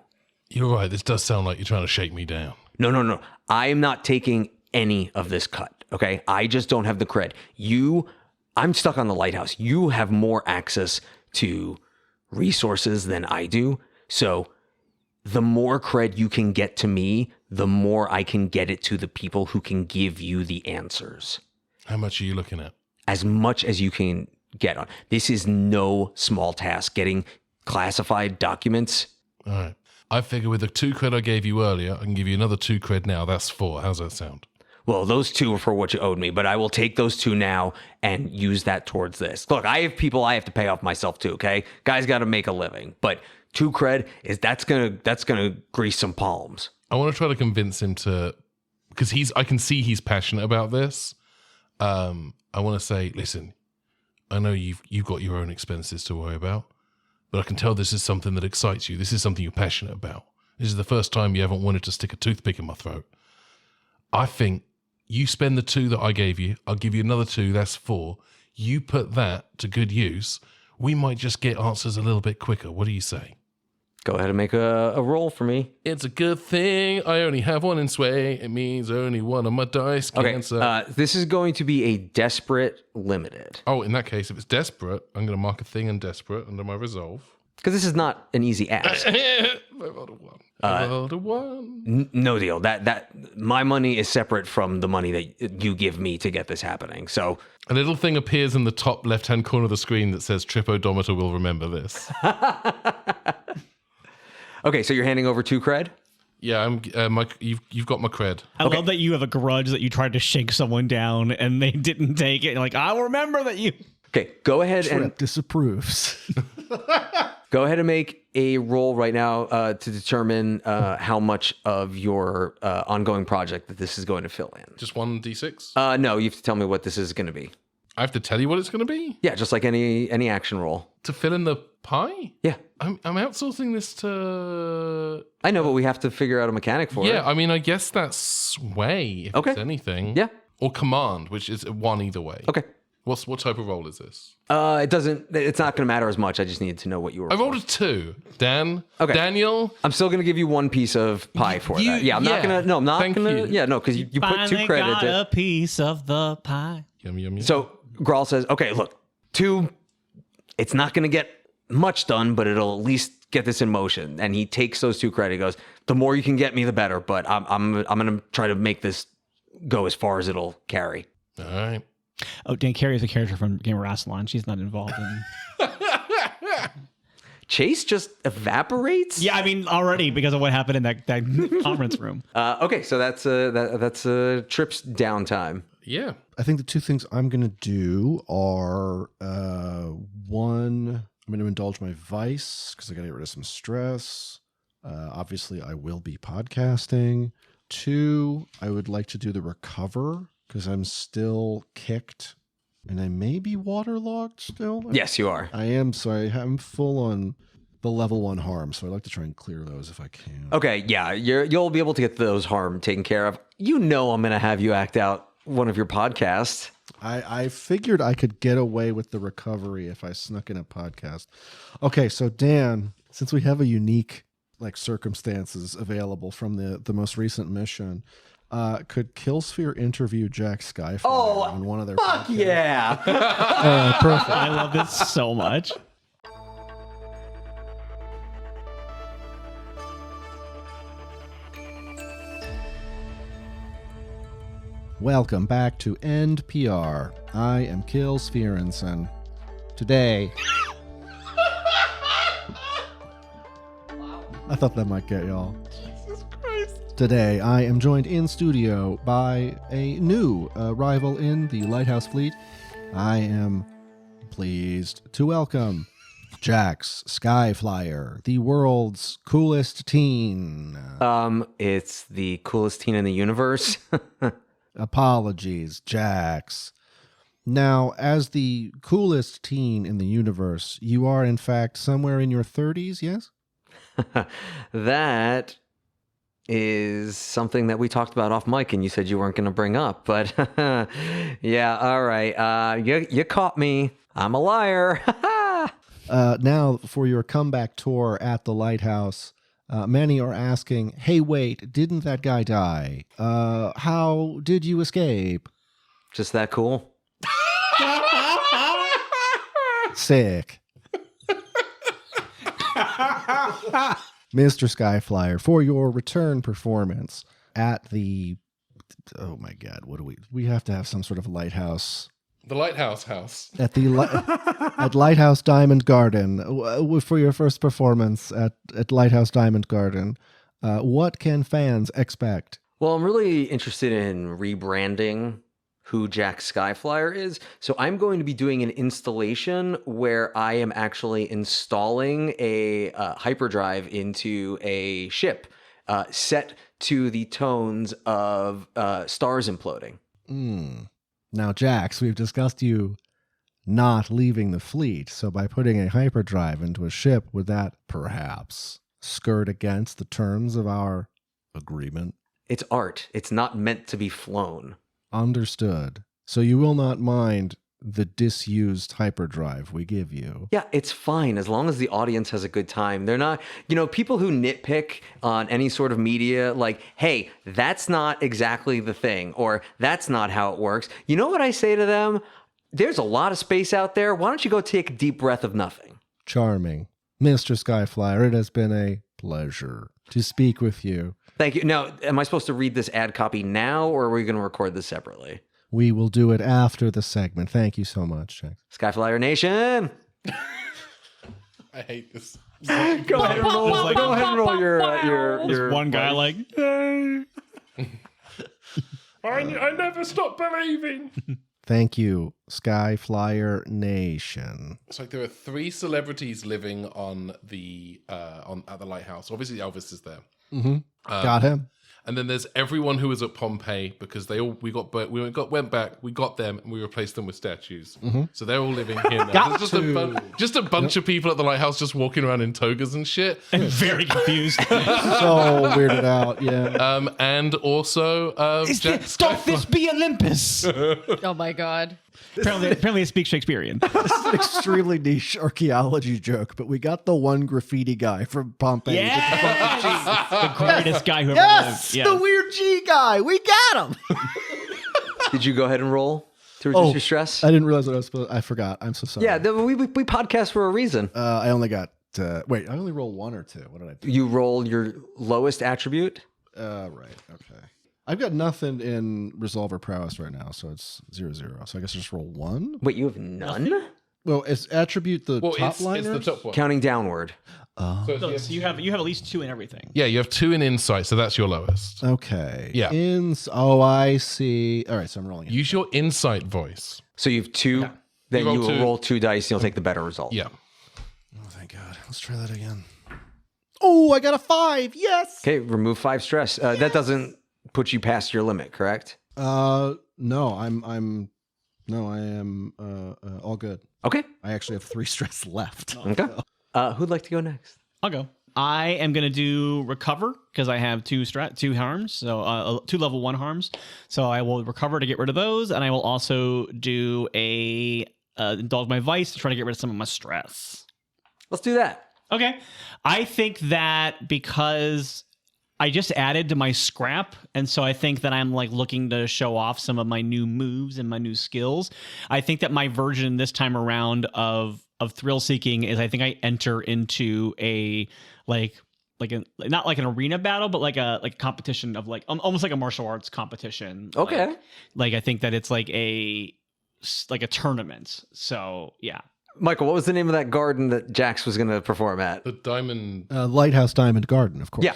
[SPEAKER 5] You're right. This does sound like you're trying to shake me down.
[SPEAKER 1] No. I am not taking any of this cut, okay? I just don't have the cred. I'm stuck on the lighthouse. You have more access to resources than I do. So the more cred you can get to me, the more I can get it to the people who can give you the answers.
[SPEAKER 5] How much are you looking at?
[SPEAKER 1] As much as you can get on. This is no small task. Getting classified documents.
[SPEAKER 5] All right. I figure with the 2 cred I gave you earlier, I can give you another 2 cred now. That's 4. How's that sound?
[SPEAKER 1] Well, those 2 are for what you owed me, but I will take those 2 now and use that towards this. Look, I have people I have to pay off myself too, okay? Guys got to make a living, but 2 cred that's gonna grease some palms.
[SPEAKER 5] I want to try to convince him to, because I can see he's passionate about this. I want to say, listen, I know you've got your own expenses to worry about, but I can tell this is something that excites you. This is something you're passionate about. This is the first time you haven't wanted to stick a toothpick in my throat. I think you spend the 2 that I gave you. I'll give you another 2. That's 4. You put that to good use. We might just get answers a little bit quicker. What do you say?
[SPEAKER 1] Go ahead and make a roll for me.
[SPEAKER 5] It's a good thing I only have 1 in sway. It means only 1 of my dice cancel.
[SPEAKER 1] Okay, this is going to be a desperate limited.
[SPEAKER 5] Oh, in that case, if it's desperate, I'm going to mark a thing in desperate under my resolve.
[SPEAKER 1] Because this is not an easy ask.
[SPEAKER 5] I rolled a 1. I rolled a 1.
[SPEAKER 1] No deal. That my money is separate from the money that you give me to get this happening. So
[SPEAKER 5] A little thing appears in the top left-hand corner of the screen that says Trip Odometer will remember this.
[SPEAKER 1] okay, so you're handing over 2 cred?
[SPEAKER 5] Yeah, you've got my cred.
[SPEAKER 4] I love that you have a grudge that you tried to shake someone down and they didn't take it. You're like, I'll remember that you.
[SPEAKER 1] Okay, go ahead
[SPEAKER 2] Trip
[SPEAKER 1] and
[SPEAKER 2] disapproves.
[SPEAKER 1] go ahead and make a roll right now to determine how much of your ongoing project that this is going to fill in.
[SPEAKER 5] Just 1d6?
[SPEAKER 1] No, you have to tell me what this is going to be.
[SPEAKER 5] I have to tell you what it's going to be?
[SPEAKER 1] Yeah, just like any action roll.
[SPEAKER 5] To fill in the pie?
[SPEAKER 1] Yeah.
[SPEAKER 5] I'm outsourcing this to...
[SPEAKER 1] I know, but we have to figure out a mechanic for it.
[SPEAKER 5] Yeah, I mean, I guess that's sway, if it's anything.
[SPEAKER 1] Yeah.
[SPEAKER 5] Or command, which is 1 either way.
[SPEAKER 1] Okay.
[SPEAKER 5] What type of roll is this?
[SPEAKER 1] It's not going to matter as much. I just needed to know what you were.
[SPEAKER 5] I rolled a 2. Dan?
[SPEAKER 1] Okay.
[SPEAKER 5] Daniel?
[SPEAKER 1] I'm still going to give you 1 piece of pie for that. Yeah, I'm not going to. No, I'm not
[SPEAKER 5] Thank
[SPEAKER 1] going to.
[SPEAKER 5] you.
[SPEAKER 1] Yeah, no, because you put 2
[SPEAKER 4] Finally
[SPEAKER 1] credits.
[SPEAKER 4] got a piece of the pie.
[SPEAKER 5] Yum, yum, yum.
[SPEAKER 1] So Grawl says, okay, look, 2, it's not going to get much done, but it'll at least get this in motion. And he takes those 2 credits. He goes, the more you can get me, the better. But I'm going to try to make this go as far as it'll carry.
[SPEAKER 5] All right.
[SPEAKER 4] Oh, Dan Carey is a character from Game of Rassilon. She's not involved in.
[SPEAKER 1] Chase just evaporates.
[SPEAKER 4] Yeah, I mean already because of what happened in that conference room.
[SPEAKER 1] Okay, so that's Trip's downtime.
[SPEAKER 5] Yeah.
[SPEAKER 2] I think the 2 things I'm going to do are one, I'm going to indulge my vice because I got to get rid of some stress. Obviously, I will be podcasting. 2, I would like to do the recover because I'm still kicked and I may be waterlogged still.
[SPEAKER 1] Yes, you are.
[SPEAKER 2] I am. So I'm full on the level 1 harm. So I'd like to try and clear those if I can.
[SPEAKER 1] Okay, yeah, you'll be able to get those harm taken care of. You know I'm going to have you act out one of your podcasts.
[SPEAKER 2] I figured I could get away with the recovery if I snuck in a podcast. Okay, so Dan, since we have a unique circumstances available from the most recent mission, could Killsphere interview Jack Skyfire on one of their
[SPEAKER 1] Fuck
[SPEAKER 2] podcasts?
[SPEAKER 1] yeah.
[SPEAKER 2] Perfect.
[SPEAKER 4] I love this so much.
[SPEAKER 2] Welcome back to End PR. I am Killsphere. Today, I thought that might get y'all. Jesus Christ. Today, I am joined in studio by a new rival in the Lighthouse fleet. I am pleased to welcome Jax Skyflyer, the world's coolest teen.
[SPEAKER 1] It's the coolest teen in the universe.
[SPEAKER 2] Apologies, Jax. Now, as the coolest teen in the universe, you are in fact somewhere in your 30s, yes?
[SPEAKER 1] That is something that we talked about off mic and you said you weren't going to bring up. But yeah, all right. You caught me. I'm a liar.
[SPEAKER 2] Now, for your comeback tour at the Lighthouse, many are asking, hey, wait, didn't that guy die? How did you escape?
[SPEAKER 1] Just that cool.
[SPEAKER 2] Sick. Mr. Skyflyer, for your return performance at the... Oh, my God, what do we have to have some sort of lighthouse...
[SPEAKER 5] The Lighthouse House.
[SPEAKER 2] At the at Lighthouse Diamond Garden, for your first performance at Lighthouse Diamond Garden, what can fans expect?
[SPEAKER 1] Well, I'm really interested in rebranding who Jack Skyflyer is. So I'm going to be doing an installation where I am actually installing a hyperdrive into a ship set to the tones of stars imploding.
[SPEAKER 2] Now, Jax, we've discussed you not leaving the fleet, so by putting a hyperdrive into a ship, would that perhaps skirt against the terms of our agreement?
[SPEAKER 1] It's art. It's not meant to be flown.
[SPEAKER 2] Understood. So you will not mind the disused hyperdrive we give you?
[SPEAKER 1] Yeah, it's fine as long as the audience has a good time. They're not, people who nitpick on any sort of media, like, hey, that's not exactly the thing, or that's not how it works. You know what I say to them? There's a lot of space out there. Why don't you go take a deep breath of nothing?
[SPEAKER 2] Charming. Mr. Skyflyer, it has been a pleasure to speak with you.
[SPEAKER 1] Thank you. Now, am I supposed to read this ad copy now, or are we going to record this separately?
[SPEAKER 2] We will do it after the segment. Thank you so much, Jack.
[SPEAKER 1] Skyflyer Nation.
[SPEAKER 5] I hate this.
[SPEAKER 1] Go ahead and roll your
[SPEAKER 4] one guy like, hey.
[SPEAKER 5] I never stop believing.
[SPEAKER 2] Thank you, Skyflyer Nation.
[SPEAKER 5] It's like there are 3 celebrities living on the at the lighthouse. Obviously, Elvis is there.
[SPEAKER 2] Mm-hmm. Got him.
[SPEAKER 5] And then there's everyone who was at Pompeii because went back, we got them, and we replaced them with statues.
[SPEAKER 2] Mm-hmm.
[SPEAKER 5] So they're all living here now. There's just a bunch of people at the lighthouse just walking around in togas and shit.
[SPEAKER 4] I'm very confused.
[SPEAKER 2] So weirded out, yeah.
[SPEAKER 5] And also,
[SPEAKER 4] stop this be Olympus.
[SPEAKER 6] Oh my God.
[SPEAKER 4] Apparently it speaks Shakespearean.
[SPEAKER 2] This is an extremely niche archaeology joke, but we got the one graffiti guy from Pompeii.
[SPEAKER 4] Yes! The greatest guy who ever
[SPEAKER 2] Yes!
[SPEAKER 4] lived.
[SPEAKER 2] The weird G guy. We got him.
[SPEAKER 1] Did you go ahead and roll to reduce your stress?
[SPEAKER 2] I didn't realize what I was supposed to. I forgot. I'm so sorry.
[SPEAKER 1] Yeah, we podcast for a reason.
[SPEAKER 2] I only got... wait, I only rolled 1 or 2. What did I do?
[SPEAKER 1] You roll your lowest attribute?
[SPEAKER 2] Right. Okay. I've got nothing in Resolver Prowess right now, so it's 0-0. So I guess I just roll 1?
[SPEAKER 1] Wait, you have none?
[SPEAKER 2] Well, is attribute the top liners?
[SPEAKER 5] It's the top one.
[SPEAKER 1] Counting downward.
[SPEAKER 4] So you have at least 2 in everything.
[SPEAKER 5] Yeah, you have 2 in insight, so that's your lowest.
[SPEAKER 2] Okay.
[SPEAKER 5] Yeah.
[SPEAKER 2] Oh, I see. All right, so I'm rolling it.
[SPEAKER 5] Use your insight voice.
[SPEAKER 1] So you have 2, then you will roll 2 dice and you'll take the better result.
[SPEAKER 5] Yeah.
[SPEAKER 2] Oh, thank God. Let's try that again. Oh, I got a 5. Yes.
[SPEAKER 1] Okay, remove 5 stress. That doesn't put you past your limit, correct?
[SPEAKER 2] No, I am all good.
[SPEAKER 1] Okay.
[SPEAKER 2] I actually have 3 stress left.
[SPEAKER 1] Okay. Who'd like to go next?
[SPEAKER 4] I'll go. I am gonna do recover because I have two harms, so 2 level 1 harms. So I will recover to get rid of those, and I will also do a indulge my vice to try to get rid of some of my stress.
[SPEAKER 1] Let's do that.
[SPEAKER 4] Okay, I think that because I just added to my scrap, and so I think that I'm like looking to show off some of my new moves and my new skills. I think that my version this time around of thrill seeking is I think I enter into a not like an arena battle, but like a competition of like almost like a martial arts competition.
[SPEAKER 1] Okay.
[SPEAKER 4] Like I think that it's like a tournament. So yeah.
[SPEAKER 1] Michael, what was the name of that garden that Jax was going to perform at?
[SPEAKER 5] The Diamond.
[SPEAKER 2] Lighthouse Diamond Garden, of course.
[SPEAKER 1] Yeah.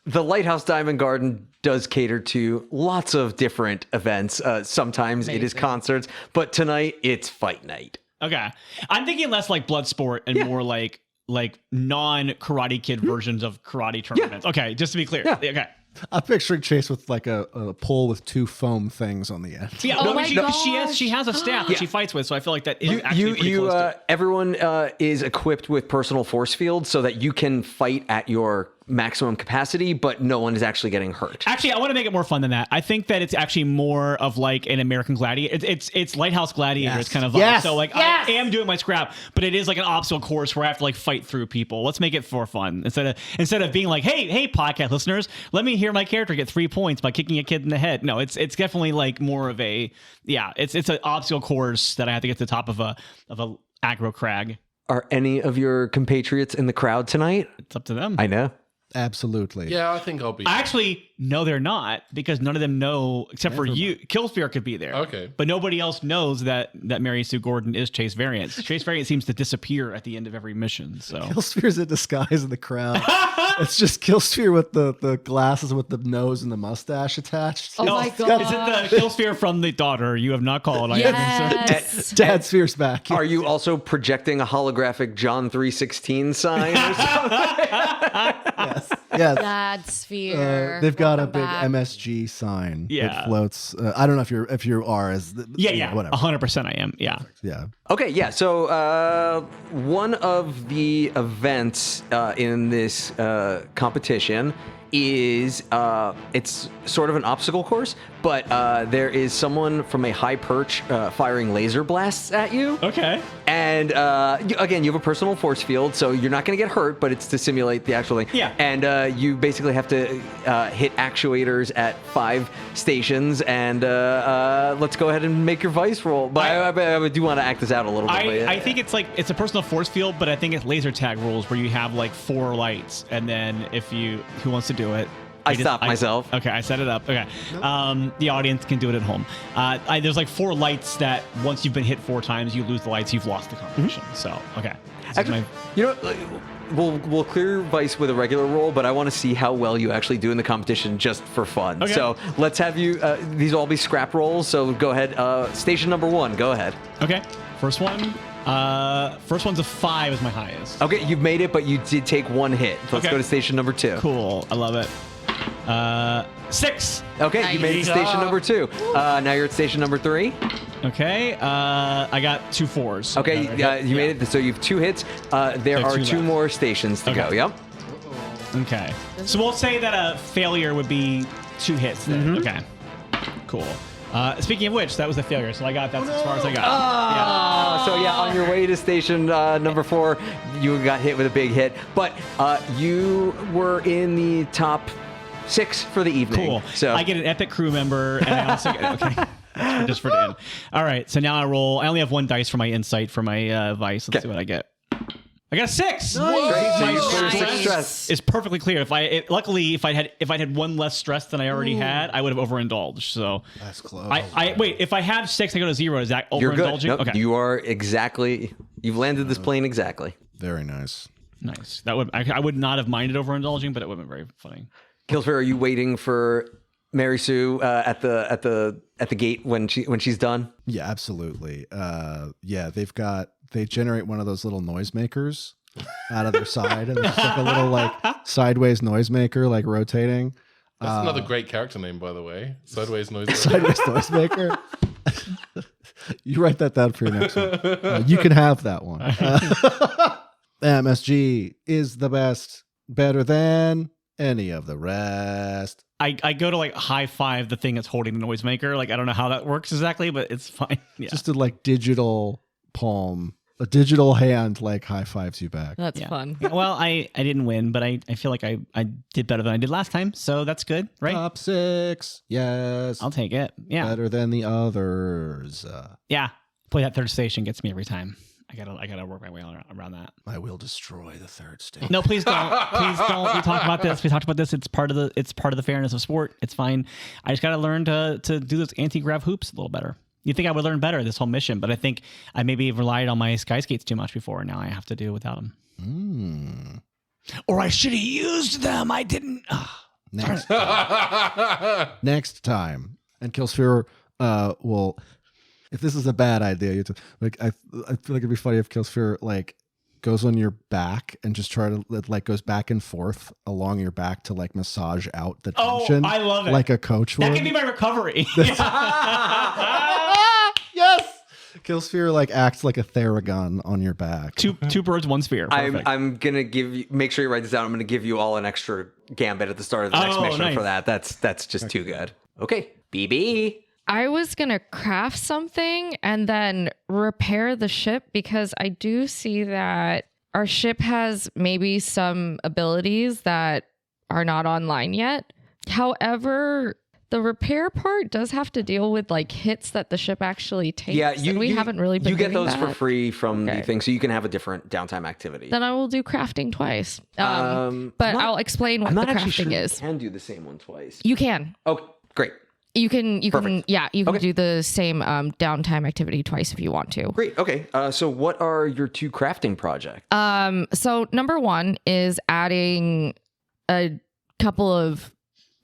[SPEAKER 1] The Lighthouse Diamond Garden does cater to lots of different events. Sometimes it is concerts, but tonight it's fight night.
[SPEAKER 4] Okay. I'm thinking less like Bloodsport and more like non-Karate Kid versions of karate tournaments. Okay, just to be clear.
[SPEAKER 1] Yeah.
[SPEAKER 4] Okay.
[SPEAKER 2] I'm picturing Chase with like a pole with 2 foam things on the end.
[SPEAKER 4] Yeah, she has a staff that she fights with, so I feel like that is actually pretty close to it.
[SPEAKER 1] Everyone is equipped with personal force fields so that you can fight at your maximum capacity, but no one is actually getting hurt.
[SPEAKER 4] Actually, I want to make it more fun than that. I think that it's actually more of like an American Gladiator. It's Lighthouse Gladiator. It's kind of so like I am doing my scrap, but it is like an obstacle course where I have to like fight through people. Let's make it for fun instead of being like, hey, podcast listeners, let me hear my character get 3 points by kicking a kid in the head. No, it's definitely like more of it's an obstacle course that I have to get to the top of a aggro crag.
[SPEAKER 1] Are any of your compatriots in the crowd tonight?
[SPEAKER 4] It's up to them.
[SPEAKER 1] I know.
[SPEAKER 2] Absolutely.
[SPEAKER 5] Yeah, I think I'll be.
[SPEAKER 4] Actually, no, they're not, because none of them know, except for you. Killsphere could be there.
[SPEAKER 5] Okay.
[SPEAKER 4] But nobody else knows that Mary Sue Gordon is Chase Variance. Chase Variance seems to disappear at the end of every mission. So
[SPEAKER 2] Killsphere's in disguise in the crowd. It's just Killsphere with the glasses with the nose and the mustache attached.
[SPEAKER 6] Oh my God.
[SPEAKER 4] Is it the Killsphere from The Daughter? You have not called.
[SPEAKER 6] Yes.
[SPEAKER 2] Dad Sphere's back.
[SPEAKER 1] Are you also projecting a holographic John 3:16 sign or something?
[SPEAKER 2] Yes.
[SPEAKER 6] Dad Sphere.
[SPEAKER 2] They've got a
[SPEAKER 6] Welcome
[SPEAKER 2] big
[SPEAKER 6] back.
[SPEAKER 2] MSG sign
[SPEAKER 4] Yeah.
[SPEAKER 2] that floats. I don't know if you are as whatever.
[SPEAKER 4] 100% I am. Yeah.
[SPEAKER 2] Yeah.
[SPEAKER 1] Okay, yeah. So one of the events in this competition is it's sort of an obstacle course, but there is someone from a high perch firing laser blasts at you.
[SPEAKER 4] Okay.
[SPEAKER 1] And again, you have a personal force field, so you're not going to get hurt, but it's to simulate the actual thing.
[SPEAKER 4] Yeah.
[SPEAKER 1] And you basically have to hit actuators at 5 stations, and let's go ahead and make your vice roll. But I do want to act this out a little bit.
[SPEAKER 4] I think it's a personal force field, but I think it's laser tag rules where you have like 4 lights, and then who wants to do it?
[SPEAKER 1] I stopped myself.
[SPEAKER 4] Okay, I set it up. Okay. The audience can do it at home. There's like 4 lights that once you've been hit 4 times, you lose the lights, you've lost the competition. So, okay.
[SPEAKER 1] Actually, you know, we'll clear Vice with a regular roll, but I want to see how well you actually do in the competition just for fun.
[SPEAKER 4] Okay.
[SPEAKER 1] So let's have you, these will all be scrap rolls, so go ahead. Station number 1, go ahead.
[SPEAKER 4] Okay. First one's a 5 is my highest.
[SPEAKER 1] Okay, you've made it, but you did take 1 hit. Let's
[SPEAKER 4] Okay.
[SPEAKER 1] go to station number 2.
[SPEAKER 4] Cool. I love it. 6.
[SPEAKER 1] Okay, you made it to station number 2. Now you're at station number 3.
[SPEAKER 4] Okay. I got 2 4s.
[SPEAKER 1] Okay, you made it. So you have 2 hits. There
[SPEAKER 4] So
[SPEAKER 1] are
[SPEAKER 4] 2
[SPEAKER 1] 2
[SPEAKER 4] left.
[SPEAKER 1] more stations to go.
[SPEAKER 4] Okay.
[SPEAKER 1] Yep.
[SPEAKER 4] Okay. So we'll say that a failure would be 2 hits then. Okay. Cool. Speaking of which, that was a failure, so that's as far as I got.
[SPEAKER 1] So yeah, on your way to station number 4, you got hit with a big hit, but you were in the top 6 for the evening.
[SPEAKER 4] Cool.
[SPEAKER 1] So
[SPEAKER 4] I get an epic crew member, and I also get okay. Just for Dan. All right. So now I roll. I only have 1 dice for my insight for my vice. Let's see what I get. I got a 6.
[SPEAKER 1] Great, so you clear
[SPEAKER 6] Nice.
[SPEAKER 1] 6 stress.
[SPEAKER 4] It's perfectly clear. Luckily, if I'd had 1 less stress than I already had, I would have overindulged. So
[SPEAKER 2] That's close.
[SPEAKER 4] I wait. If I have 6, I go to 0. Is that
[SPEAKER 1] You're good.
[SPEAKER 4] overindulging?
[SPEAKER 1] Nope,
[SPEAKER 4] Okay.
[SPEAKER 1] you are exactly. You've landed this plane exactly.
[SPEAKER 2] Very nice.
[SPEAKER 4] Nice. That would I would not have minded overindulging, but it would have been very funny.
[SPEAKER 1] Killsphere, are you waiting for Mary Sue at the gate when she's done?
[SPEAKER 2] Yeah, absolutely. They generate one of those little noisemakers out of their side, and it's like a little like sideways noisemaker, like rotating.
[SPEAKER 5] That's another great character name, by the way. Sideways Noise.
[SPEAKER 2] Sideways noisemaker. You write that down for your next one. You can have that one. MSG is the best. better than any of the rest.
[SPEAKER 4] I go to like high five the thing that's holding the noisemaker. Like I don't know how that works exactly, but it's fine. Yeah.
[SPEAKER 2] Just a like digital palm, a digital hand like high fives you back.
[SPEAKER 6] That's fun.
[SPEAKER 4] Well, I didn't win, but I feel like I did better than I did last time, so that's good, right?
[SPEAKER 2] Top 6, yes.
[SPEAKER 4] I'll take it. Yeah,
[SPEAKER 2] Better than the others.
[SPEAKER 4] yeah. Boy, that third station gets me every time. I gotta work my way around that.
[SPEAKER 2] I will destroy the third stage.
[SPEAKER 4] No, please don't. Please don't. We talked about this. It's part of the fairness of sport. It's fine. I just gotta learn to do those anti-grav hoops a little better. You think I would learn better this whole mission, but I think I maybe relied on my sky skates too much before. Now I have to do without them. Or I should have used them. I didn't.
[SPEAKER 2] Next time. And Killsphere will, if this is a bad idea, you like I feel like it'd be funny if Killsphere like goes on your back and just try to like goes back and forth along your back to like massage out the tension.
[SPEAKER 4] Oh, I love it.
[SPEAKER 2] Like a coach would.
[SPEAKER 4] That can be my recovery.
[SPEAKER 2] Yes. Killsphere like acts like a Theragun on your back.
[SPEAKER 4] Two birds, one sphere. Perfect.
[SPEAKER 1] I'm gonna give you. Make sure you write this down. I'm gonna give you all an extra gambit at the start of the next mission
[SPEAKER 4] nice.
[SPEAKER 1] for that. That's just too good. Okay, BB.
[SPEAKER 6] I was going to craft something and then repair the ship because I do see that our ship has maybe some abilities that are not online yet. However, the repair part does have to deal with like hits that the ship actually takes.
[SPEAKER 1] Yeah,
[SPEAKER 6] we haven't really been
[SPEAKER 1] You get
[SPEAKER 6] doing
[SPEAKER 1] those for
[SPEAKER 6] that.
[SPEAKER 1] free from
[SPEAKER 6] Okay.
[SPEAKER 1] the thing, so you can have a different downtime activity.
[SPEAKER 6] Then I will do crafting twice. But I'll explain what
[SPEAKER 1] I'm
[SPEAKER 6] the
[SPEAKER 1] not actually sure
[SPEAKER 6] crafting
[SPEAKER 1] you
[SPEAKER 6] is.
[SPEAKER 1] can do the same one twice.
[SPEAKER 6] You can.
[SPEAKER 1] Oh, great.
[SPEAKER 6] You can
[SPEAKER 1] Perfect.
[SPEAKER 6] can do the same downtime activity twice if you want to.
[SPEAKER 1] Great. Okay. So what are your 2 crafting projects?
[SPEAKER 6] So number 1 is adding a couple of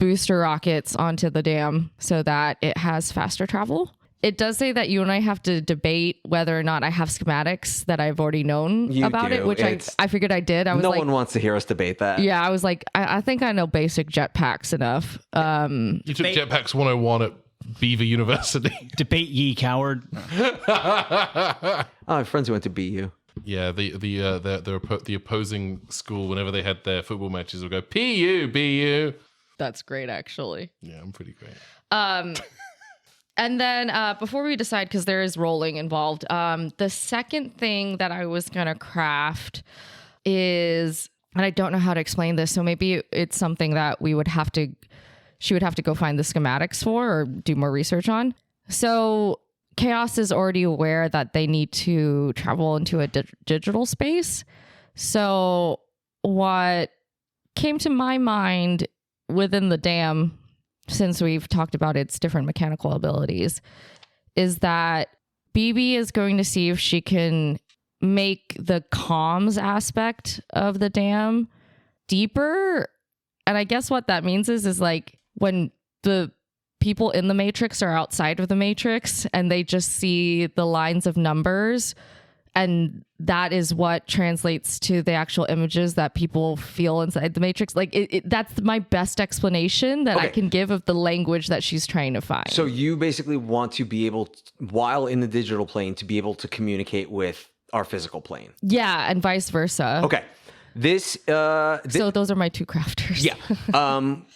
[SPEAKER 6] booster rockets onto the dam so that it has faster travel. It does say that you and I have to debate whether or not I have schematics that I've already known
[SPEAKER 1] You
[SPEAKER 6] about
[SPEAKER 1] do.
[SPEAKER 6] it, which I figured I did. I was
[SPEAKER 1] No
[SPEAKER 6] like,
[SPEAKER 1] one wants to hear us debate that.
[SPEAKER 6] yeah, I was like, I think I know basic jetpacks enough.
[SPEAKER 5] You took Jetpacks 101 at Beaver University.
[SPEAKER 4] Debate ye, coward.
[SPEAKER 1] Oh, I have friends who went to BU.
[SPEAKER 5] Yeah, the opposing school, whenever they had their football matches, would go PU, BU.
[SPEAKER 6] That's great, actually.
[SPEAKER 5] Yeah, I'm pretty great.
[SPEAKER 6] And then before we decide, because there is rolling involved, the second thing that I was going to craft is, and I don't know how to explain this, so maybe it's something that she would have to go find the schematics for or do more research on. So Chaos is already aware that they need to travel into a digital space. So what came to my mind within the dam, since we've talked about its different mechanical abilities, is that BB is going to see if she can make the comms aspect of the dam deeper. And I guess what that means is like when the people in the Matrix are outside of the Matrix and they just see the lines of numbers, and that is what translates to the actual images that people feel inside the Matrix. Like that's my best explanation that I can give of the language that she's trying to find.
[SPEAKER 1] So you basically want to be able, while in the digital plane, to be able to communicate with our physical plane.
[SPEAKER 6] Yeah, and vice versa.
[SPEAKER 1] Okay. So
[SPEAKER 6] those are my 2 crafters.
[SPEAKER 1] Yeah.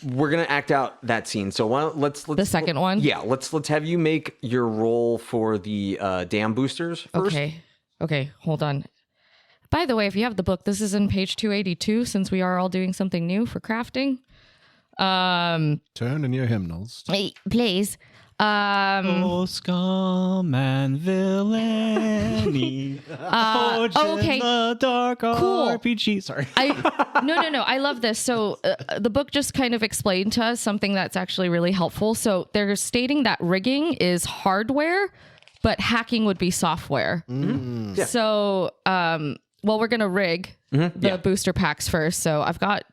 [SPEAKER 1] We're gonna act out that scene. So why don't, let's
[SPEAKER 6] The second one?
[SPEAKER 1] Yeah. Let's have you make your roll for the dam boosters first.
[SPEAKER 6] Okay, hold on. By the way, if you have the book, this is in page 282, since we are all doing something new for crafting.
[SPEAKER 2] Turn in your hymnals.
[SPEAKER 6] Please.
[SPEAKER 4] Oh, scum and villainy.
[SPEAKER 6] Okay.
[SPEAKER 4] The dark
[SPEAKER 6] Cool.
[SPEAKER 4] RPG. Sorry.
[SPEAKER 6] No. I love this. So the book just kind of explained to us something that's actually really helpful. So they're stating that rigging is hardware, but hacking would be software.
[SPEAKER 1] Mm-hmm. Yeah.
[SPEAKER 6] So, we're going to rig the booster packs first. So I've got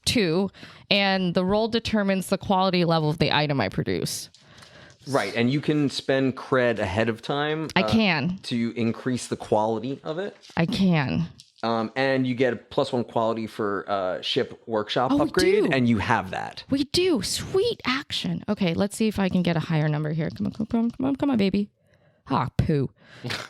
[SPEAKER 6] 2, and the roll determines the quality level of the item I produce.
[SPEAKER 1] Right, and you can spend cred ahead of time.
[SPEAKER 6] I can.
[SPEAKER 1] To increase the quality of it.
[SPEAKER 6] I can.
[SPEAKER 1] And you get a +1 quality for ship workshop
[SPEAKER 6] we
[SPEAKER 1] upgrade,
[SPEAKER 6] do.
[SPEAKER 1] and you have that.
[SPEAKER 6] We do. Sweet action. Okay, let's see if I can get a higher number here. Come on, baby. poo.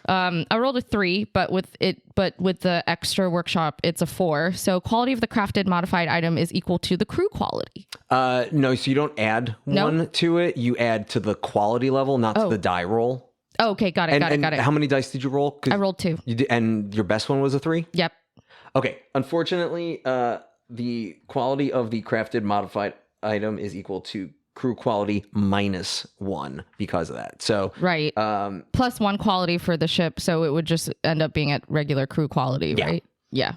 [SPEAKER 6] I rolled a 3, but with the extra workshop, it's a 4. So quality of the crafted modified item is equal to the crew quality.
[SPEAKER 3] No, so you don't add one to it. You add to the quality level, not to the die roll.
[SPEAKER 6] Oh, okay, got it.
[SPEAKER 3] How many dice did you roll?
[SPEAKER 6] I rolled 2.
[SPEAKER 3] You did, and your best one was a 3?
[SPEAKER 6] Yep.
[SPEAKER 3] Okay. Unfortunately, the quality of the crafted modified item is equal to crew quality -1 because of that. So
[SPEAKER 6] right. Plus 1 quality for the ship, so it would just end up being at regular crew quality, right? Yeah.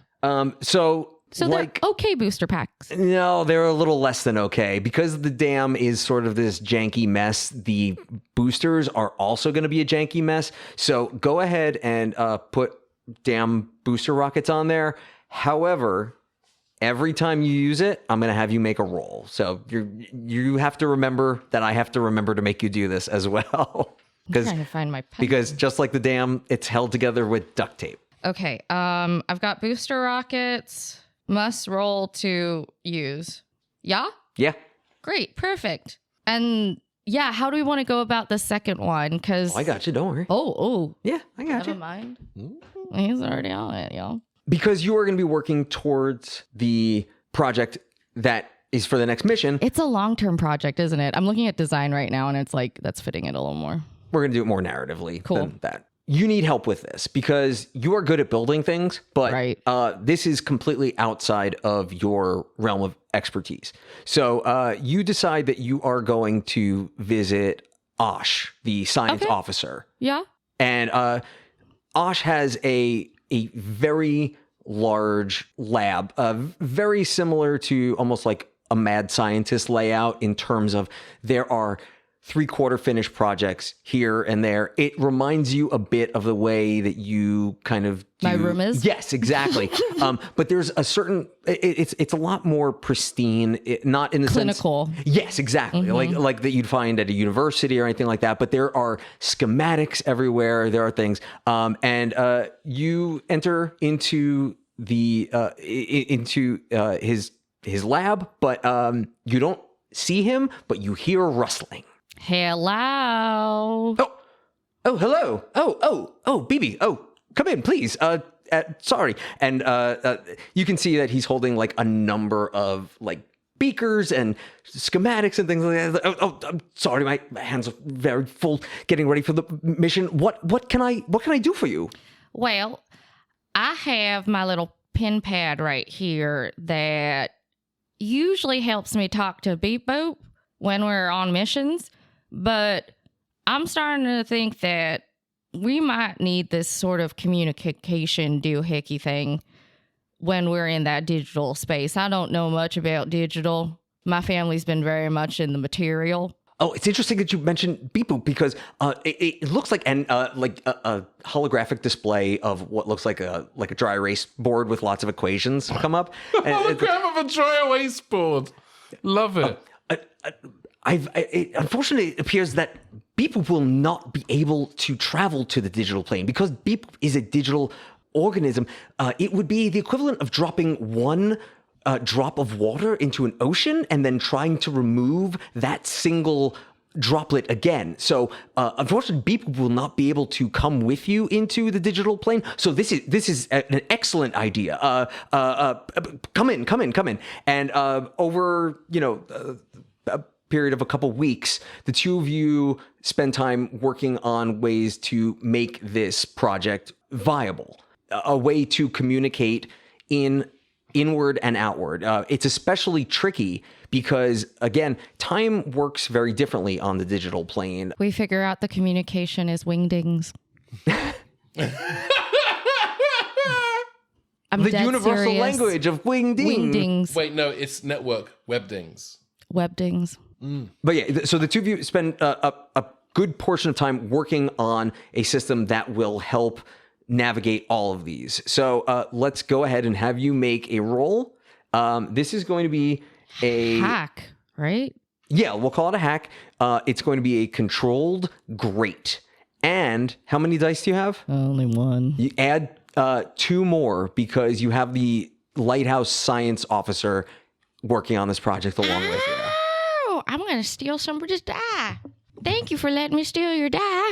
[SPEAKER 3] So like,
[SPEAKER 6] they're okay booster packs.
[SPEAKER 3] No, they're a little less than okay. Because the dam is sort of this janky mess, the boosters are also going to be a janky mess. So go ahead and put dam booster rockets on there. However, every time you use it, I'm going to have you make a roll. So you have to remember that I have to remember to make you do this as well.
[SPEAKER 6] I'm trying to find my pen.
[SPEAKER 3] Because just like the dam, it's held together with duct tape.
[SPEAKER 6] Okay. I've got booster rockets. Must roll to use. Yeah?
[SPEAKER 3] Yeah.
[SPEAKER 6] Great. Perfect. And yeah, how do we want to go about the second one? Because
[SPEAKER 3] I got you. Don't worry.
[SPEAKER 6] Oh.
[SPEAKER 3] Yeah, I got you.
[SPEAKER 6] Never mind. He's already on it, y'all.
[SPEAKER 3] Because you are going to be working towards the project that is for the next mission.
[SPEAKER 6] It's a long-term project, isn't it? I'm looking at design right now, and it's like, that's fitting it a little more.
[SPEAKER 3] We're going to do it more narratively than that. You need help with this because you are good at building things, but this is completely outside of your realm of expertise. So you decide that you are going to visit Osh, the science officer.
[SPEAKER 6] Yeah.
[SPEAKER 3] And Osh has a very large lab, very similar to almost like a mad scientist layout in terms of there are 3/4 finished projects here and there. It reminds you a bit of the way that you kind of do.
[SPEAKER 6] My room is?
[SPEAKER 3] Yes, exactly. But there's a certain, it's a lot more pristine, not in the
[SPEAKER 6] clinical
[SPEAKER 3] sense. Yes, exactly. Like that you'd find at a university or anything like that. But there are schematics everywhere. There are things. And you enter into his lab, but you don't see him, but you hear rustling.
[SPEAKER 6] Hello.
[SPEAKER 3] Oh, hello. Oh, BB. Oh, come in, please. Sorry. And you can see that he's holding like a number of like beakers and schematics and things like that. Oh, I'm sorry. My hands are very full getting ready for the mission. What can I do for you?
[SPEAKER 6] Well, I have my little pen pad right here that usually helps me talk to Beep Boop when we're on missions. But I'm starting to think that we might need this sort of communication doohickey thing when we're in that digital space. I don't know much about digital. My family's been very much in the material.
[SPEAKER 3] Oh, it's interesting that you mentioned Beep Boop because it looks like a holographic display of what looks like a dry erase board with lots of equations come up.
[SPEAKER 5] Hologram of a dry erase board. Love it.
[SPEAKER 3] Unfortunately, it appears that Beep Boop will not be able to travel to the digital plane because Beep Boop is a digital organism. It would be the equivalent of dropping one drop of water into an ocean and then trying to remove that single droplet again. So unfortunately, Beep Boop will not be able to come with you into the digital plane. So this is an excellent idea. Come in. And over a period of a couple weeks, the two of you spend time working on ways to make this project viable, a way to communicate inward and outward. It's especially tricky because, again, time works very differently on the digital plane.
[SPEAKER 6] We figure out the communication is wingdings.
[SPEAKER 3] The universal
[SPEAKER 6] serious.
[SPEAKER 3] Language of wingdings.
[SPEAKER 5] Wait, no, it's network webdings.
[SPEAKER 6] Webdings.
[SPEAKER 3] But yeah, so the two of you spend a good portion of time working on a system that will help navigate all of these. So let's go ahead and have you make a roll. This is going to be a
[SPEAKER 6] hack, right?
[SPEAKER 3] Yeah, we'll call it a hack. It's going to be a controlled grate. And how many dice do you have?
[SPEAKER 6] Only one.
[SPEAKER 3] You add 2 more because you have the lighthouse science officer working on this project along with you.
[SPEAKER 6] Oh, I'm going to steal somebody's die. Thank you for letting me steal your die.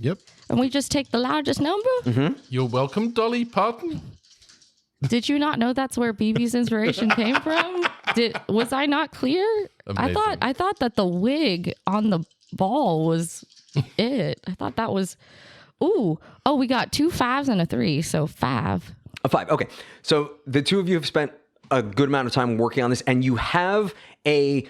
[SPEAKER 2] Yep.
[SPEAKER 6] And we just take the largest number?
[SPEAKER 5] You're welcome, Dolly Parton.
[SPEAKER 6] Did you not know that's where BB's inspiration came from? Was I not clear?
[SPEAKER 5] Amazing.
[SPEAKER 6] I thought that the wig on the ball was it. I thought that was we got 2 5s and a 3, so 5.
[SPEAKER 3] A 5. Okay. So the two of you have spent a good amount of time working on this, and you have a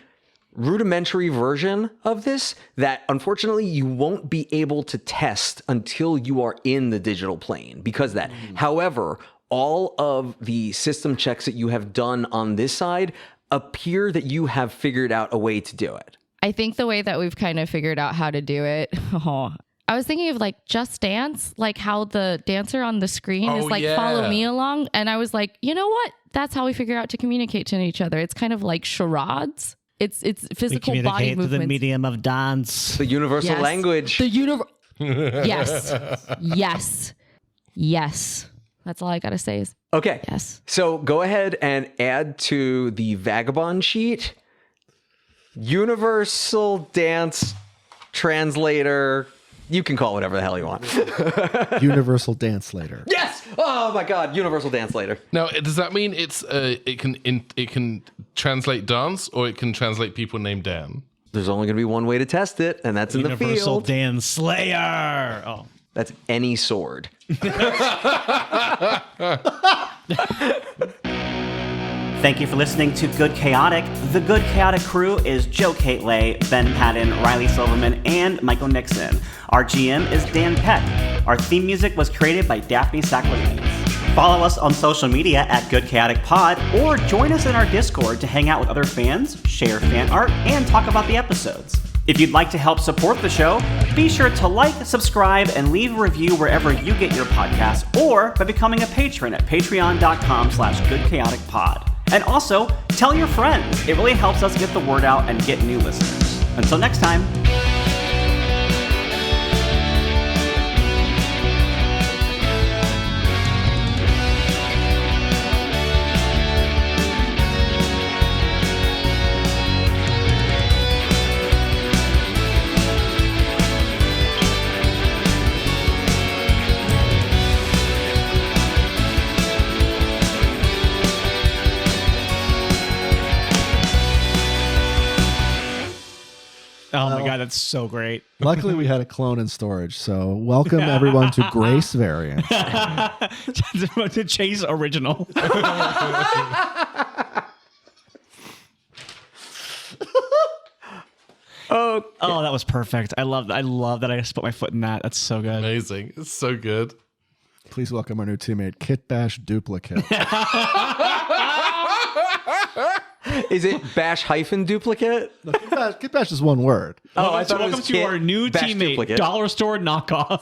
[SPEAKER 3] rudimentary version of this that unfortunately you won't be able to test until you are in the digital plane because of that. However, all of the system checks that you have done on this side appear that you have figured out a way to do it.
[SPEAKER 6] I think the way that we've kind of figured out how to do it. I was thinking of like Just Dance, like how the dancer on the screen is like follow me along. And I was like, you know what? That's how we figure out to communicate to each other. It's kind of like charades. It's physical body
[SPEAKER 4] communicate
[SPEAKER 6] movements.
[SPEAKER 4] through the medium of dance.
[SPEAKER 3] The universal language.
[SPEAKER 6] Yes. Yes. That's all I got to say is
[SPEAKER 3] Okay.
[SPEAKER 6] yes.
[SPEAKER 3] So go ahead and add to the vagabond sheet universal dance translator. You can call it whatever the hell you want.
[SPEAKER 2] Universal Dance Later.
[SPEAKER 3] Yes! Oh my God! Universal dance later.
[SPEAKER 5] Now, does that mean it can translate dance, or it can translate people named Dan?
[SPEAKER 3] There's only going to be one way to test it, and that's in the
[SPEAKER 4] Universal
[SPEAKER 3] field.
[SPEAKER 4] Dan Slayer. Oh.
[SPEAKER 3] That's any sword.
[SPEAKER 7] Thank you for listening to Good Chaotic. The Good Chaotic crew is Châu Kate Lê, Ben Paddon, Riley Silverman, and Michael Nixon. Our GM is Dan Peck. Our theme music was created by Daphne Sacklines. Follow us on social media at Good Chaotic Pod, or join us in our Discord to hang out with other fans, share fan art, and talk about the episodes. If you'd like to help support the show, be sure to like, subscribe, and leave a review wherever you get your podcasts, or by becoming a patron at patreon.com/goodchaoticpod. And also, tell your friends. It really helps us get the word out and get new listeners. Until next time.
[SPEAKER 4] Oh my God, that's so great.
[SPEAKER 2] Luckily, we had a clone in storage, so welcome everyone to Grace Variant.
[SPEAKER 4] To chase original. Oh, that was perfect. I love that I just put my foot in that. That's so good.
[SPEAKER 5] Amazing. It's so good.
[SPEAKER 2] Please welcome our new teammate, Kit Bash Duplicate.
[SPEAKER 3] Is it bash hyphen duplicate?
[SPEAKER 2] No, Kit Bash is one word.
[SPEAKER 3] Oh, I thought it was
[SPEAKER 4] Welcome to
[SPEAKER 3] Kit
[SPEAKER 4] our new
[SPEAKER 3] Bash
[SPEAKER 4] teammate,
[SPEAKER 3] Duplicate.
[SPEAKER 4] Dollar Store Knockoff.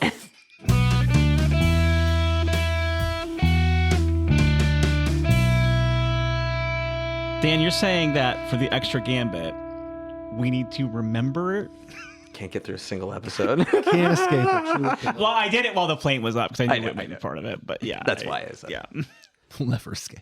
[SPEAKER 4] Dan, you're saying that for the extra gambit, we need to remember it?
[SPEAKER 3] Can't get through a single episode.
[SPEAKER 2] Can't escape it.
[SPEAKER 4] Well, I did it while the plane was up because I knew
[SPEAKER 3] know,
[SPEAKER 4] it might be part of it. But yeah,
[SPEAKER 3] That's why I said
[SPEAKER 4] yeah.
[SPEAKER 2] We'll never escape.